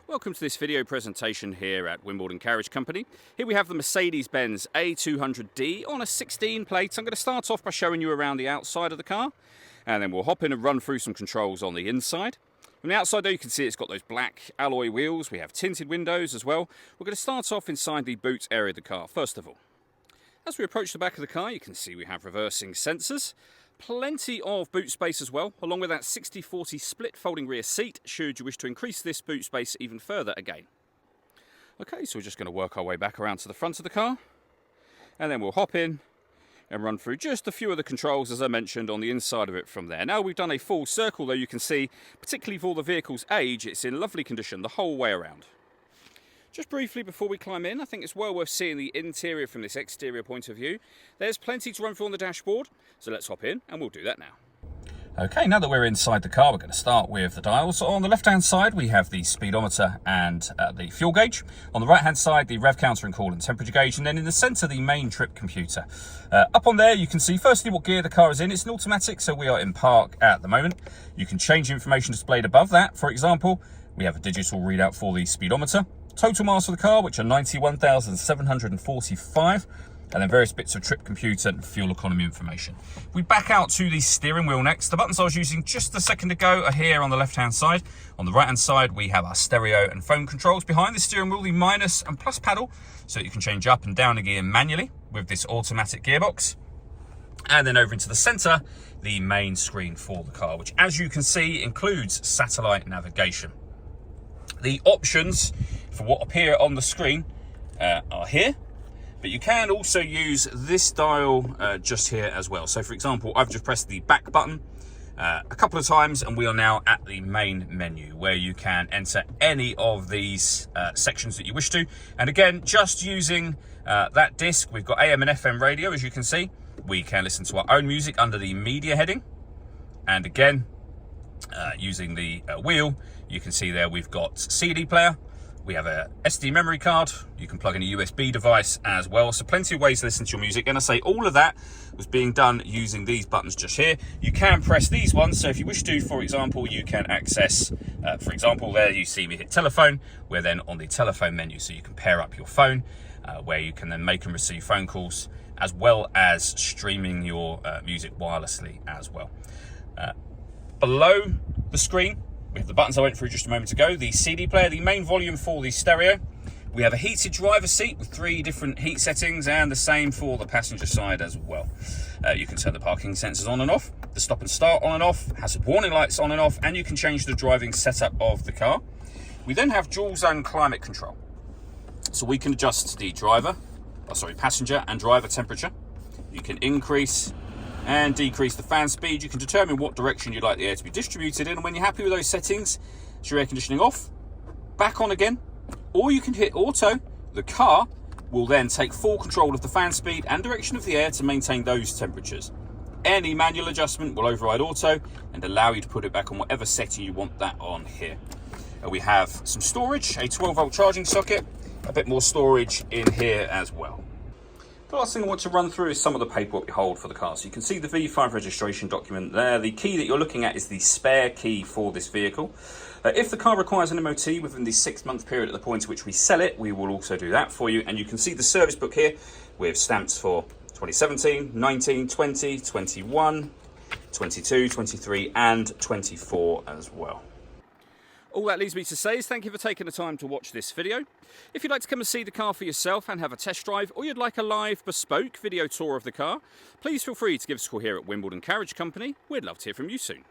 Welcome to this video presentation here at Wimbledon Carriage Company. Here we have the Mercedes-Benz A200d on a 16 plate. I'm going to start off by showing you around the outside of the car, and then we'll hop in and run through some controls on the inside. From the outside though, you can see it's got those black alloy wheels. We have tinted windows as well. We're going to start off inside the boot area of the car first of all. As we approach the back of the car, you can see we have reversing sensors. Plenty of boot space as well, along with that 60/40 split folding rear seat, should you wish to increase this boot space even further again. Okay, so we're just going to work our way back around to the front of the car, and then we'll hop in and run through just a few of the controls, as I mentioned, on the inside of it from there. Now we've done a full circle, though, you can see, particularly for the vehicle's age, it's in lovely condition the whole way around. Just briefly before we climb in, I think it's well worth seeing the interior from this exterior point of view. There's plenty to run through on the dashboard, so let's hop in and we'll do that now. Okay, now that we're inside the car, we're going to start with the dials. So on the left-hand side, we have the speedometer and the fuel gauge. On the right-hand side, the rev counter and coolant temperature gauge. And then in the centre, the main trip computer. Up on there, you can see, firstly, what gear the car is in. It's an automatic, so we are in park at the moment. You can change the information displayed above that. For example, we have a digital readout for the speedometer. Total miles for the car, which are 91,745. And then various bits of trip computer and fuel economy information. We back out to the steering wheel next. The buttons I was using just a second ago are here on the left-hand side. On the right-hand side, we have our stereo and phone controls. Behind the steering wheel, the minus and plus pedal, so that you can change up and down a gear manually with this automatic gearbox. And then over into the center, the main screen for the car, which, as you can see, includes satellite navigation. The options for what appear on the screen are here. But you can also use this dial just here as well. So for example, I've just pressed the back button a couple of times and we are now at the main menu where you can enter any of these sections that you wish to. And again, just using that disc, we've got AM and FM radio, as you can see. We can listen to our own music under the media heading. And again, using the wheel, you can see there we've got CD player. We have a SD memory card. You can plug in a USB device as well. So plenty of ways to listen to your music. And I say all of that was being done using these buttons just here. You can press these ones. So if you wish to, for example, you can access, for example, there you see me hit telephone. We're then on the telephone menu. So you can pair up your phone where you can then make and receive phone calls, as well as streaming your music wirelessly as well. Below the screen, we have the buttons I went through just a moment ago. The CD player, the main volume for the stereo. We have a heated driver's seat with 3 different heat settings, and the same for the passenger side as well. You can turn the parking sensors on and off, the stop and start on and off, hazard warning lights on and off, and you can change the driving setup of the car. We then have dual zone climate control. So we can adjust the passenger and driver temperature. You can increase and decrease the fan speed. You can determine what direction you'd like the air to be distributed in, and when you're happy with those settings, it's your air conditioning off, back on again, or you can hit auto. The car will then take full control of the fan speed and direction of the air to maintain those temperatures. Any manual adjustment will override auto and allow you to put it back on whatever setting you want that on here. We have some storage, a 12-volt charging socket, a bit more storage in here as well. The last thing I want to run through is some of the paperwork we hold for the car. So you can see the V5 registration document there. The key that you're looking at is the spare key for this vehicle. If the car requires an MOT within the 6-month period at the point at which we sell it, we will also do that for you. And you can see the service book here with stamps for 2017, 19, 20, 21, 22, 23 and 24 as well. All that leaves me to say is thank you for taking the time to watch this video. If you'd like to come and see the car for yourself and have a test drive, or you'd like a live bespoke video tour of the car, please feel free to give us a call here at Wimbledon Carriage Company. We'd love to hear from you soon.